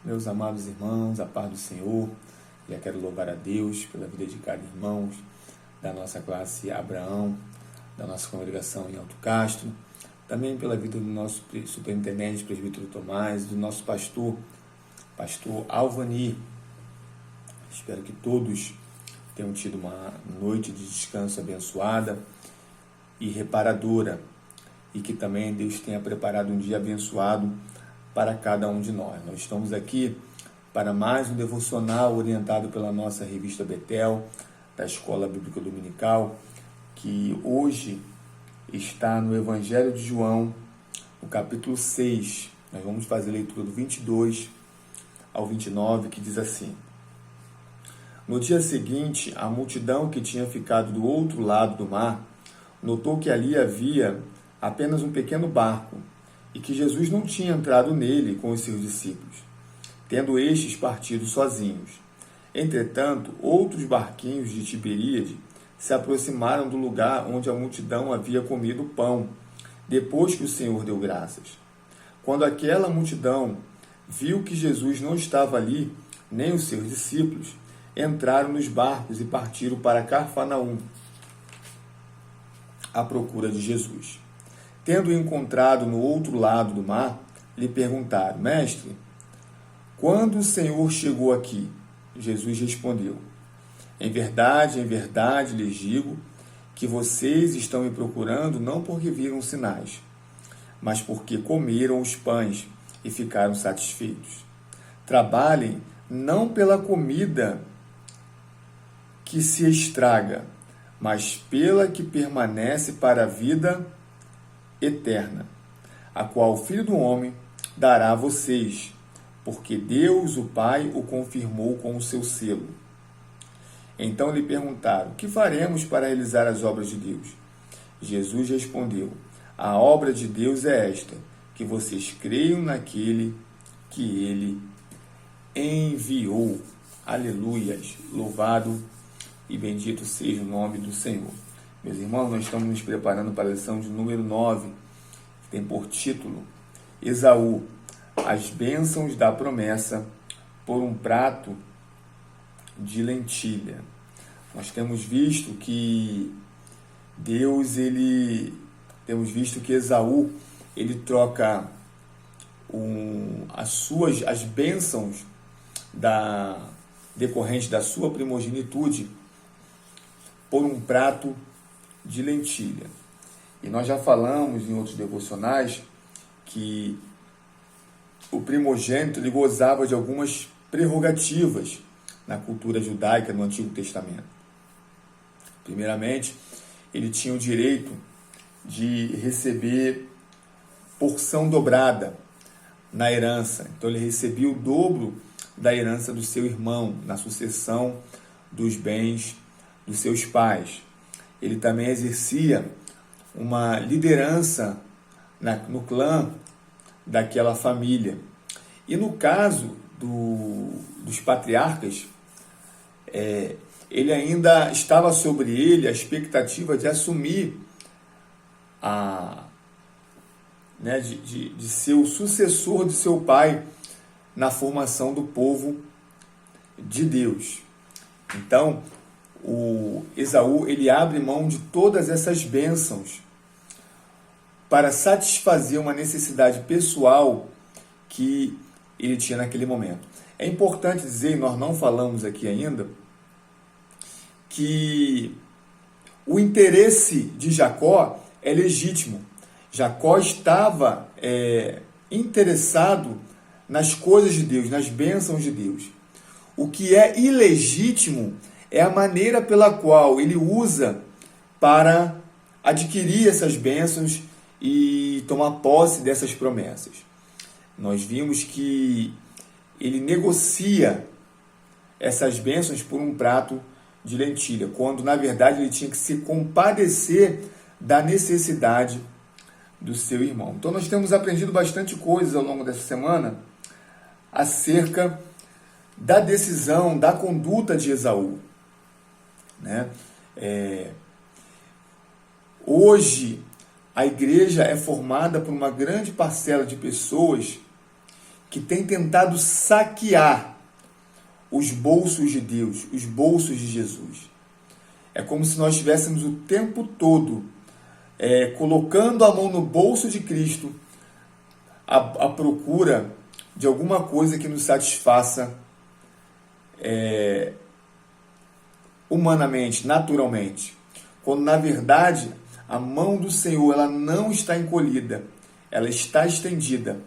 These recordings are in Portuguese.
Meus amados irmãos, a paz do Senhor. Já quero louvar a Deus pela vida de cada irmão da nossa classe Abraão, da nossa congregação em Alto Castro, também pela vida do nosso superintendente, presbítero Tomás, do nosso pastor Alvani. Espero que todos tenham tido uma noite de descanso abençoada e reparadora, e que também Deus tenha preparado um dia abençoado para cada um de nós. Nós estamos aqui para mais um devocional orientado pela nossa revista Betel, da Escola Bíblica Dominical, que hoje está no Evangelho de João, no capítulo 6. Nós vamos fazer a leitura do 22 ao 29, que diz assim: No dia seguinte, a multidão que tinha ficado do outro lado do mar notou que ali havia apenas um pequeno barco e que Jesus não tinha entrado nele com os seus discípulos, tendo estes partido sozinhos. Entretanto, outros barquinhos de Tiberíade se aproximaram do lugar onde a multidão havia comido pão, depois que o Senhor deu graças. Quando aquela multidão viu que Jesus não estava ali, nem os seus discípulos, entraram nos barcos e partiram para Cafarnaum, à procura de Jesus. Tendo-o encontrado no outro lado do mar, lhe perguntaram: Mestre, quando o Senhor chegou aqui? Jesus respondeu: em verdade, lhes digo que vocês estão me procurando não porque viram sinais, mas porque comeram os pães e ficaram satisfeitos. Trabalhem não pela comida que se estraga, mas pela que permanece para a vida eterna, a qual o Filho do Homem dará a vocês, porque Deus, o Pai, o confirmou com o seu selo. Então lhe perguntaram: que faremos para realizar as obras de Deus? Jesus respondeu: a obra de Deus é esta, que vocês creiam naquele que ele enviou. Aleluias! Louvado e bendito seja o nome do Senhor. Meus irmãos, nós estamos nos preparando para a lição de número 9, que tem por título Esaú, as bênçãos da promessa por um prato de lentilha. Nós temos visto que Esaú, ele troca as bênçãos decorrentes da sua primogenitude por um prato de lentilha. E nós já falamos em outros devocionais que o primogênito ele gozava de algumas prerrogativas na cultura judaica no Antigo Testamento. Primeiramente, ele tinha o direito de receber porção dobrada na herança. Então ele recebia o dobro da herança do seu irmão na sucessão dos bens dos seus pais. Ele também exercia uma liderança no clã daquela família. E no caso dos patriarcas, ele ainda estava sobre ele a expectativa de assumir de ser o sucessor de seu pai na formação do povo de Deus. Então, o Esaú ele abre mão de todas essas bênçãos para satisfazer uma necessidade pessoal que ele tinha naquele momento. É importante dizer, e nós não falamos aqui ainda, que o interesse de Jacó é legítimo. Jacó estava interessado nas coisas de Deus, nas bênçãos de Deus. O que é ilegítimo é a maneira pela qual ele usa para adquirir essas bênçãos e tomar posse dessas promessas. Nós vimos que ele negocia essas bênçãos por um prato de lentilha, quando na verdade ele tinha que se compadecer da necessidade do seu irmão. Então nós temos aprendido bastante coisas ao longo dessa semana acerca da decisão, da conduta de Esaú. Hoje a igreja é formada por uma grande parcela de pessoas que tem tentado saquear os bolsos de Deus, os bolsos de Jesus. É como se nós estivéssemos o tempo todo colocando a mão no bolso de Cristo à procura de alguma coisa que nos satisfaça humanamente, naturalmente. Quando, na verdade, a mão do Senhor ela não está encolhida, ela está estendida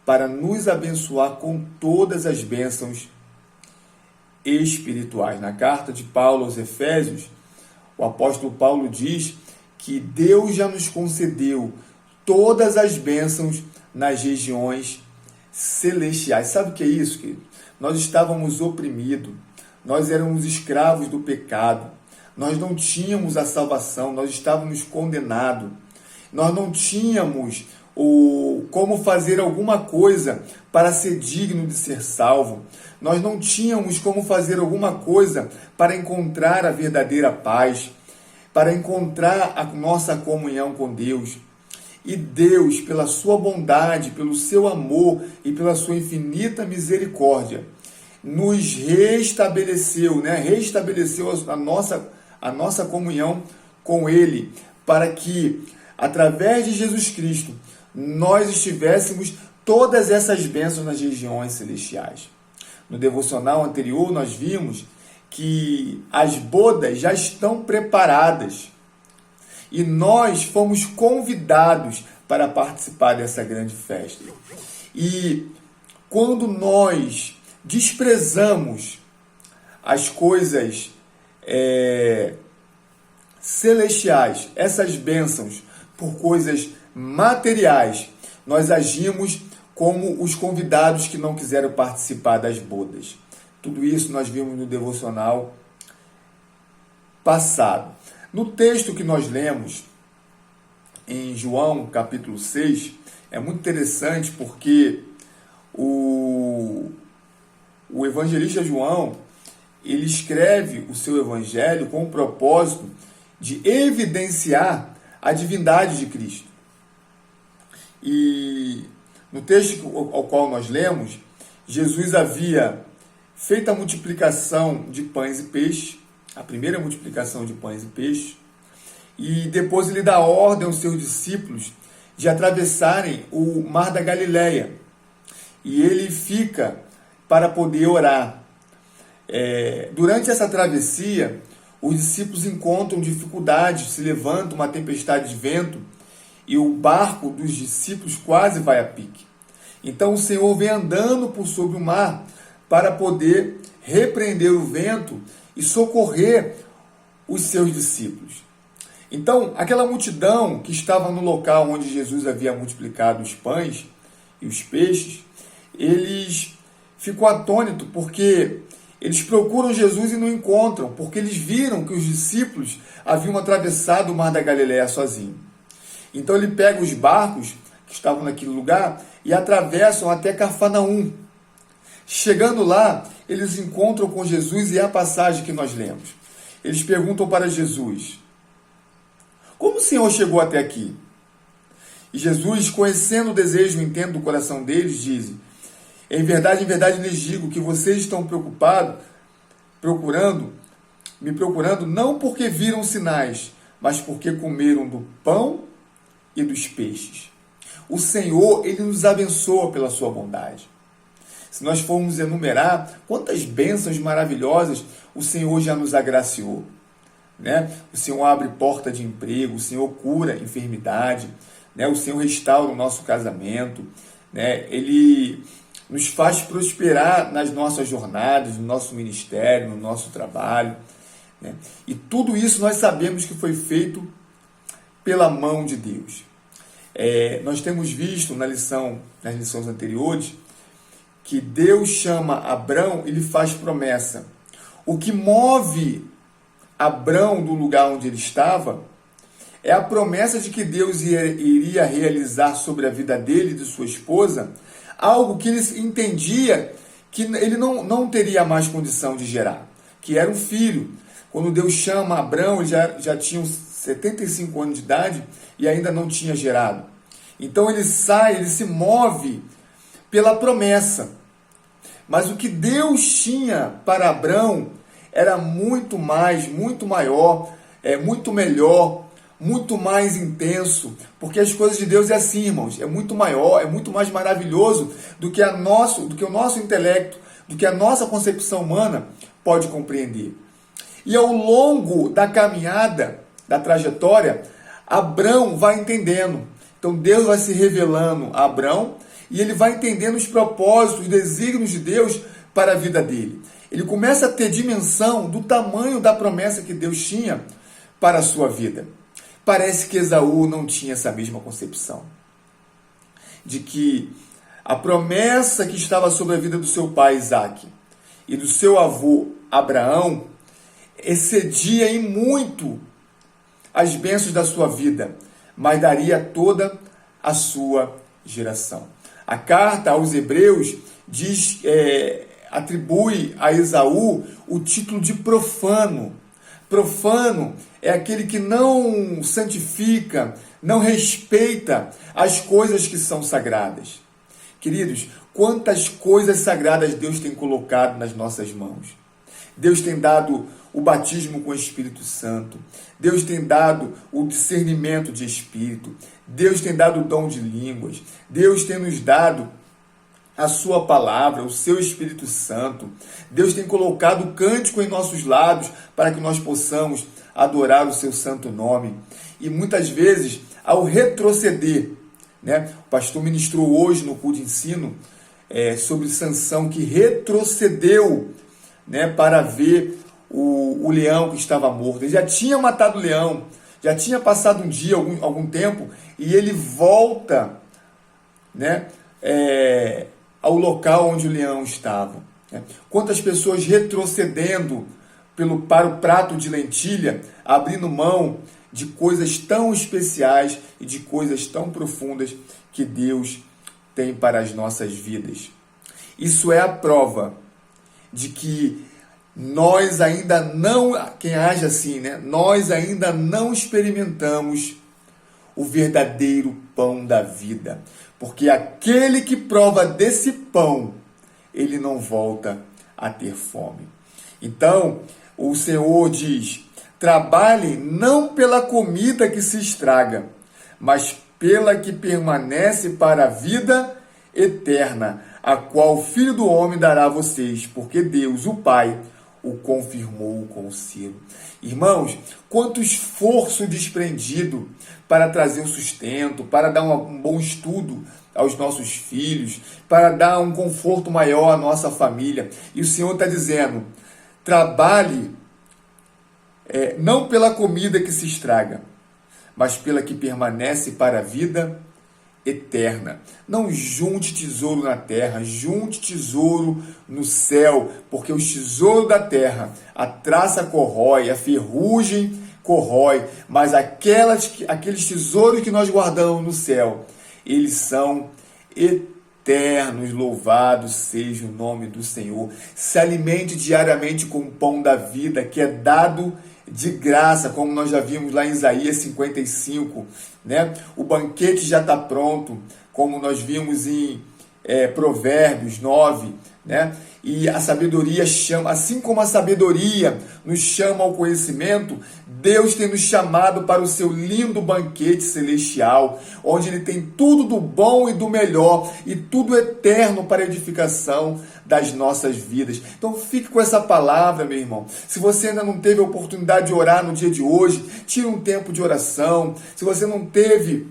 para nos abençoar com todas as bênçãos espirituais. Na carta de Paulo aos Efésios, o apóstolo Paulo diz que Deus já nos concedeu todas as bênçãos nas regiões celestiais. Sabe o que é isso, querido? Nós estávamos oprimidos, nós éramos escravos do pecado, nós não tínhamos a salvação, nós estávamos condenados, nós não tínhamos como fazer alguma coisa para ser digno de ser salvo, nós não tínhamos como fazer alguma coisa para encontrar a verdadeira paz, para encontrar a nossa comunhão com Deus. E Deus, pela sua bondade, pelo seu amor e pela sua infinita misericórdia, nos restabeleceu, restabeleceu a nossa comunhão com Ele, para que, através de Jesus Cristo, nós estivéssemos todas essas bênçãos nas regiões celestiais. No devocional anterior, nós vimos que as bodas já estão preparadas e nós fomos convidados para participar dessa grande festa. E quando nós desprezamos as coisas celestiais, essas bênçãos, por coisas materiais, nós agimos como os convidados que não quiseram participar das bodas. Tudo isso nós vimos no devocional passado. No texto que nós lemos em João, capítulo 6, é muito interessante porque o evangelista João, ele escreve o seu evangelho com o propósito de evidenciar a divindade de Cristo. E no texto ao qual nós lemos, Jesus havia feito a multiplicação de pães e peixes, a primeira multiplicação de pães e peixes, e depois ele dá ordem aos seus discípulos de atravessarem o mar da Galileia. E ele fica para poder orar. Durante essa travessia, os discípulos encontram dificuldades, se levanta uma tempestade de vento e o barco dos discípulos quase vai a pique. Então o Senhor vem andando por sobre o mar para poder repreender o vento e socorrer os seus discípulos. Então, aquela multidão que estava no local onde Jesus havia multiplicado os pães e os peixes, eles ficam atônitos porque eles procuram Jesus e não encontram, porque eles viram que os discípulos haviam atravessado o mar da Galileia sozinhos. Então ele pega os barcos que estavam naquele lugar e atravessam até Cafarnaum. Chegando lá, eles encontram com Jesus e é a passagem que nós lemos. Eles perguntam para Jesus: como o Senhor chegou até aqui? E Jesus, conhecendo o desejo e o intento do coração deles, diz: em verdade, lhes digo que vocês estão preocupados, me procurando, não porque viram sinais, mas porque comeram do pão e dos peixes. O Senhor, Ele nos abençoa pela sua bondade. Se nós formos enumerar quantas bênçãos maravilhosas o Senhor já nos agraciou. O Senhor abre porta de emprego, o Senhor cura enfermidade, o Senhor restaura o nosso casamento, Ele nos faz prosperar nas nossas jornadas, no nosso ministério, no nosso trabalho. E tudo isso nós sabemos que foi feito pela mão de Deus. Nós temos visto nas lições anteriores, que Deus chama Abrão e lhe faz promessa. O que move Abrão do lugar onde ele estava é a promessa de que Deus iria realizar sobre a vida dele e de sua esposa algo que ele entendia que ele não teria mais condição de gerar, que era um filho. Quando Deus chama Abrão, ele já tinha 75 anos de idade e ainda não tinha gerado. Então ele se move pela promessa. Mas o que Deus tinha para Abrão era muito mais, muito maior, muito melhor, muito mais intenso, porque as coisas de Deus é assim, irmãos, é muito maior, é muito mais maravilhoso do que o nosso intelecto, do que a nossa concepção humana pode compreender. E ao longo da caminhada, da trajetória, Abrão vai entendendo. Então Deus vai se revelando a Abrão e ele vai entendendo os propósitos, os desígnios de Deus para a vida dele. Ele começa a ter dimensão do tamanho da promessa que Deus tinha para a sua vida. Parece que Esaú não tinha essa mesma concepção. De que a promessa que estava sobre a vida do seu pai Isaque e do seu avô Abraão excedia em muito as bênçãos da sua vida, mas daria toda a sua geração. A carta aos Hebreus atribui a Esaú o título de profano. Profano é aquele que não santifica, não respeita as coisas que são sagradas. Queridos, quantas coisas sagradas Deus tem colocado nas nossas mãos. Deus tem dado o batismo com o Espírito Santo. Deus tem dado o discernimento de espírito. Deus tem dado o dom de línguas. Deus tem nos dado a sua palavra, o seu Espírito Santo. Deus tem colocado o cântico em nossos lábios para que nós possamos adorar o seu santo nome. E muitas vezes, ao retroceder, o pastor ministrou hoje no culto de ensino sobre Sansão, que retrocedeu para ver o leão que estava morto. Ele já tinha matado o leão, já tinha passado um dia, algum tempo, e ele volta ao local onde o leão estava. Quantas pessoas retrocedendo para o prato de lentilha, abrindo mão de coisas tão especiais e de coisas tão profundas que Deus tem para as nossas vidas. Isso é a prova de que nós ainda não, quem age assim, nós ainda não experimentamos o verdadeiro pão da vida. Porque aquele que prova desse pão, ele não volta a ter fome. Então, o Senhor diz: trabalhem não pela comida que se estraga, mas pela que permanece para a vida eterna, a qual o Filho do Homem dará a vocês, porque Deus, o Pai, o confirmou com o selo. Irmãos, quanto esforço desprendido para trazer o sustento, para dar um bom estudo aos nossos filhos, para dar um conforto maior à nossa família. E o Senhor está dizendo: trabalhe não pela comida que se estraga, mas pela que permanece para a vida eterna. Não junte tesouro na terra, junte tesouro no céu, porque os tesouros da terra, a traça corrói, a ferrugem corrói, mas aqueles tesouros que nós guardamos no céu, eles são eternos. Louvado seja o nome do Senhor. Se alimente diariamente com o pão da vida, que é dado de graça, como nós já vimos lá em Isaías 55, O banquete já está pronto, como nós vimos em Provérbios 9, E a sabedoria chama, assim como a sabedoria nos chama ao conhecimento, Deus tem nos chamado para o seu lindo banquete celestial, onde Ele tem tudo do bom e do melhor, e tudo eterno para a edificação das nossas vidas. Então fique com essa palavra, meu irmão. Se você ainda não teve a oportunidade de orar no dia de hoje, tire um tempo de oração. Se você não teve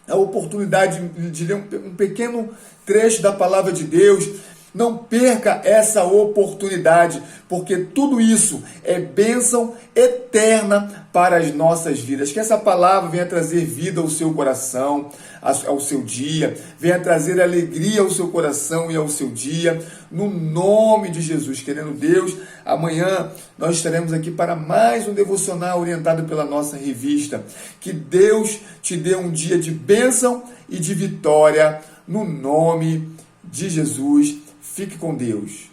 a oportunidade de ler um pequeno trecho da palavra de Deus, não perca essa oportunidade, porque tudo isso é bênção eterna para as nossas vidas. Que essa palavra venha trazer vida ao seu coração, ao seu dia, venha trazer alegria ao seu coração e ao seu dia, no nome de Jesus. Querendo Deus, amanhã nós estaremos aqui para mais um devocional orientado pela nossa revista. Que Deus te dê um dia de bênção e de vitória, no nome de Jesus. Fique com Deus.